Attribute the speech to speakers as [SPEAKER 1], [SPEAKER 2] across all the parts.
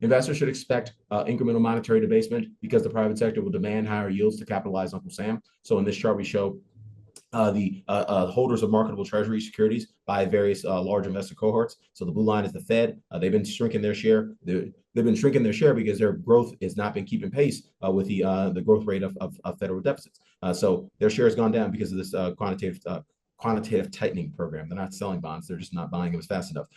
[SPEAKER 1] Investors should expect incremental monetary debasement because the private sector will demand higher yields to capitalize Uncle Sam. So in this chart, we show the holders of marketable Treasury securities by various large investor cohorts. So the blue line is the Fed. They've been shrinking their share. They've been shrinking their share because their growth has not been keeping pace with the growth rate of federal deficits. So their share has gone down because of this quantitative tightening program. They're not selling bonds; they're just not buying them as fast enough.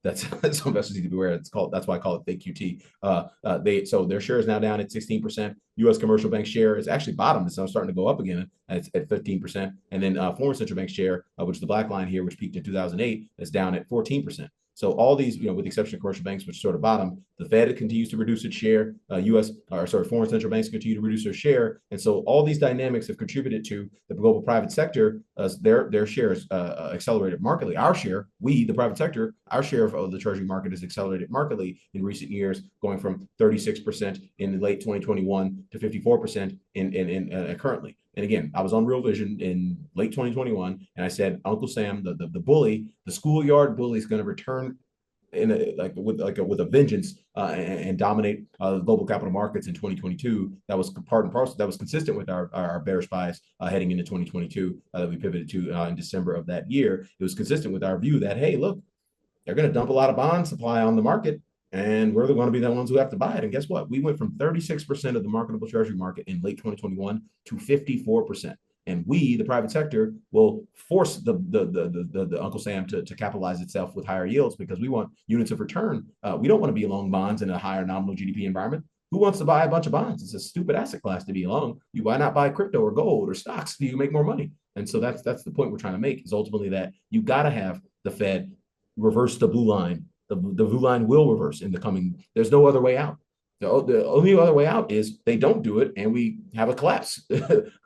[SPEAKER 1] That's so investors need to be aware. It's called. That's why I call it fake QT. So their share is now down at 16%. U.S. commercial bank share is actually bottomed. It's now starting to go up again. It's at 15%. And then foreign central bank share, which is the black line here, which peaked in 2008, is down at 14%. So all these, with the exception of commercial banks, which sort of bottom, the Fed continues to reduce its share. Foreign central banks continue to reduce their share, and so all these dynamics have contributed to the global private sector. Their shares accelerated markedly. Our share, the private sector, our share of the Treasury market has accelerated markedly in recent years, going from 36% in late 2021 to 54% in currently. And again, I was on Real Vision in late 2021, and I said, Uncle Sam, the bully, the schoolyard bully, is going to return with a vengeance and dominate global capital markets in 2022. That was part and parcel. That was consistent with our bearish bias heading into 2022 that we pivoted to in December of that year. It was consistent with our view that, hey, look, they're going to dump a lot of bond supply on the market, and we're going to be the ones who have to buy it. And guess what? We went from 36% of the marketable Treasury market in late 2021 to 54%. And we, the private sector, will force the Uncle Sam to capitalize itself with higher yields because we want units of return. We don't want to be long bonds in a higher nominal GDP environment. Who wants to buy a bunch of bonds? It's a stupid asset class to be long. Why not buy crypto or gold or stocks? Do you make more money? And so that's the point we're trying to make, is ultimately that you got to have the Fed reverse the blue line. The blue line will reverse in the coming. There's no other way out. The only other way out is they don't do it, and we have a collapse,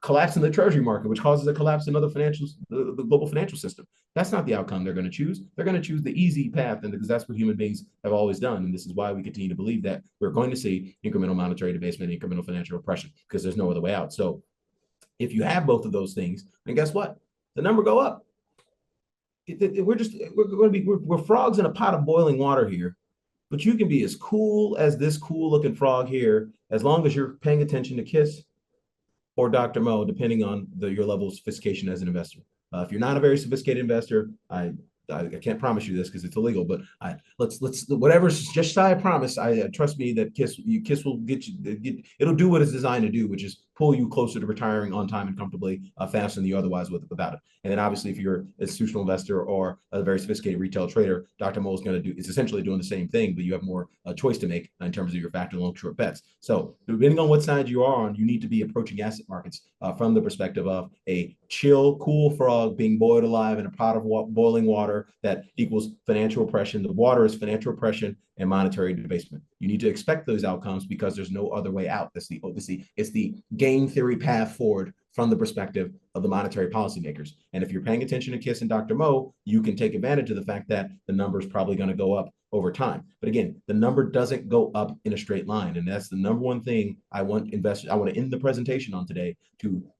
[SPEAKER 1] collapse in the Treasury market, which causes a collapse in other the global financial system. That's not the outcome they're going to choose. They're going to choose the easy path, and because that's what human beings have always done. And this is why we continue to believe that we're going to see incremental monetary debasement, incremental financial repression, because there's no other way out. So if you have both of those things, then guess what? The number go up. We're frogs in a pot of boiling water here, but you can be as cool as this cool looking frog here as long as you're paying attention to KISS or Dr. Mo, depending on your level of sophistication as an investor. If you're not a very sophisticated investor, I can't promise you this because it's illegal, but let's whatever's just shy of promise. Trust me that KISS will it'll do what it's designed to do, which is pull you closer to retiring on time and comfortably faster than you otherwise would without it. And then obviously, if you're an institutional investor or a very sophisticated retail trader, Dr. Mo is essentially doing the same thing, but you have more choice to make in terms of your factor long short bets. So depending on what side you are on, you need to be approaching asset markets from the perspective of a chill, cool frog being boiled alive in a pot of boiling water that equals financial oppression. The water is financial oppression and monetary debasement. You need to expect those outcomes because there's no other way out. It's the game theory path forward from the perspective of the monetary policymakers. And if you're paying attention to KISS and Dr. Mo, you can take advantage of the fact that the number is probably going to go up over time. But again, the number doesn't go up in a straight line. And that's the number one thing I want to end the presentation on today.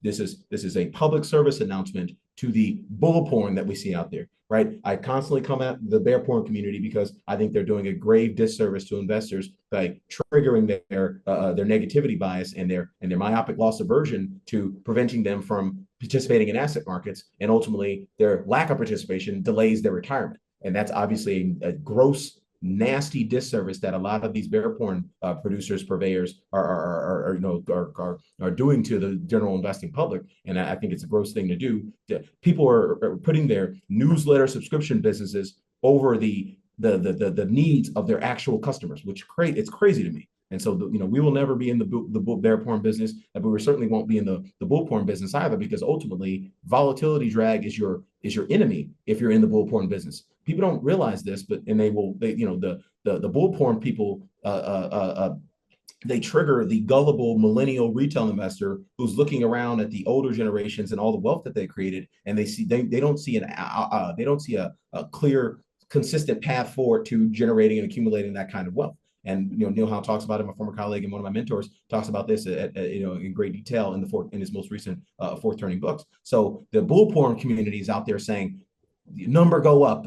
[SPEAKER 1] This is a public service announcement to the bull porn that we see out there, right? I constantly come at the bear porn community because I think they're doing a grave disservice to investors by triggering their negativity bias and their myopic loss aversion to preventing them from participating in asset markets, and ultimately their lack of participation delays their retirement. And that's obviously a gross, nasty disservice that a lot of these bear porn producers, purveyors are doing to the general investing public. And I think it's a gross thing to do. People are putting their newsletter subscription businesses over the needs of their actual customers, which it's crazy to me. And so, we will never be in the bear porn business, but we certainly won't be in the bull porn business either, because ultimately volatility drag is your enemy if you're in the bull porn business. People don't realize this, but the bull porn people they trigger the gullible millennial retail investor who's looking around at the older generations and all the wealth that they created, and they don't see a clear, consistent path forward to generating and accumulating that kind of wealth. And Neil Howe talks about it. My former colleague and one of my mentors talks about this in great detail in his most recent Fourth Turning books. So the bull porn community is out there saying, number go up,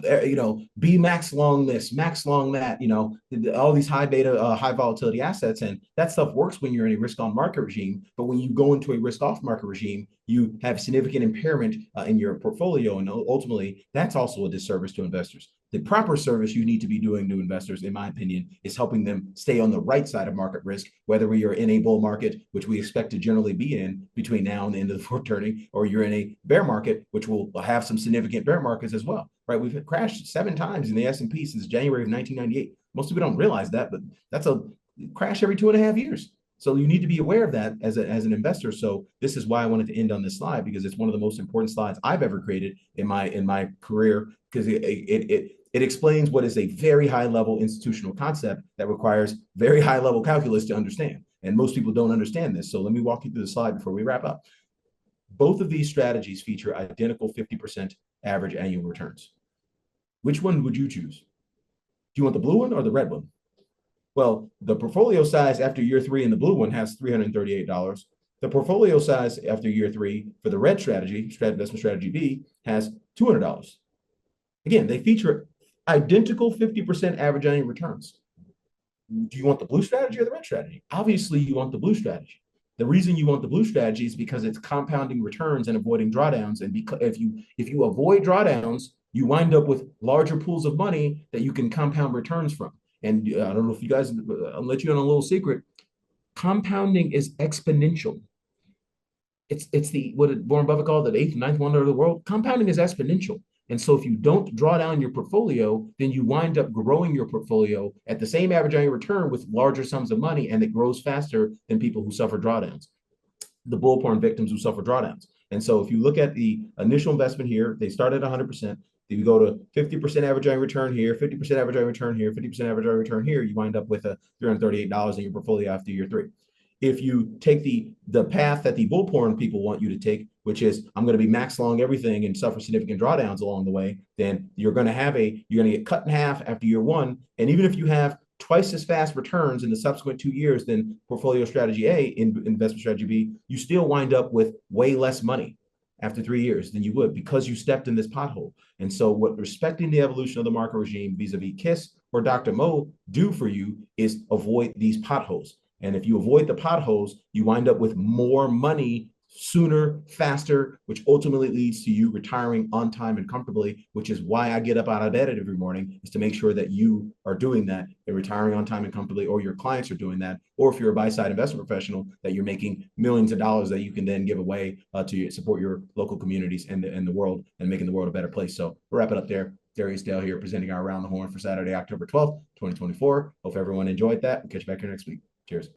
[SPEAKER 1] be max long this, max long that, all these high beta, high volatility assets. And that stuff works when you're in a risk on market regime. But when you go into a risk off market regime, you have significant impairment in your portfolio. And ultimately, that's also a disservice to investors. The proper service you need to be doing to investors, in my opinion, is helping them stay on the right side of market risk, whether we are in a bull market, which we expect to generally be in between now and the end of the fourth turning, or you're in a bear market, which will have some significant bear markets as well, right? We've crashed 7 times in the S&P since January of 1998. Most people don't realize that, but that's a crash every 2.5 years. So you need to be aware of that as an investor. So this is why I wanted to end on this slide, because it's one of the most important slides I've ever created in my career, because it explains what is a very high level institutional concept that requires very high level calculus to understand. And most people don't understand this. So let me walk you through the slide before we wrap up. Both of these strategies feature identical 50% average annual returns. Which one would you choose? Do you want the blue one or the red one? Well, the portfolio size after year 3 in the blue one has $338. The portfolio size after year 3 for the red strategy, investment strategy B, has $200. Again, they feature identical 50% average annual returns. Do you want the blue strategy or the red strategy? Obviously, you want the blue strategy. The reason you want the blue strategy is because it's compounding returns and avoiding drawdowns. And because if you avoid drawdowns, you wind up with larger pools of money that you can compound returns from. And I don't know if you guys, I'll let you in on a little secret. Compounding is exponential. It's the what Warren Buffett called the eighth, ninth wonder of the world. Compounding is exponential. And so if you don't draw down your portfolio, then you wind up growing your portfolio at the same average annual return with larger sums of money, and it grows faster than people who suffer drawdowns, the bullporn victims who suffer drawdowns. And so if you look at the initial investment here, they start at 100%. Then you go to 50% average annual return here, 50% average annual return here, 50% average annual return here, you wind up with a $338 in your portfolio after year 3. If you take the path that the bullporn people want you to take, which is I'm going to be max long everything and suffer significant drawdowns along the way, then you're going to get cut in half after year 1. And even if you have twice as fast returns in the subsequent 2 years than portfolio strategy A in investment strategy B, you still wind up with way less money after 3 years than you would because you stepped in this pothole. And so what respecting the evolution of the market regime vis-a-vis KISS or Dr. Mo do for you is avoid these potholes. And if you avoid the potholes, you wind up with more money sooner, faster, which ultimately leads to you retiring on time and comfortably, which is why I get up out of bed every morning, is to make sure that you are doing that and retiring on time and comfortably, or your clients are doing that. Or if you're a buy-side investment professional, that you're making millions of dollars that you can then give away to support your local communities and the world and making the world a better place. So we'll wrap it up there. Darius Dale here presenting our Around the Horn for Saturday, October 12th, 2024. Hope everyone enjoyed that. We'll catch you back here next week. Cheers.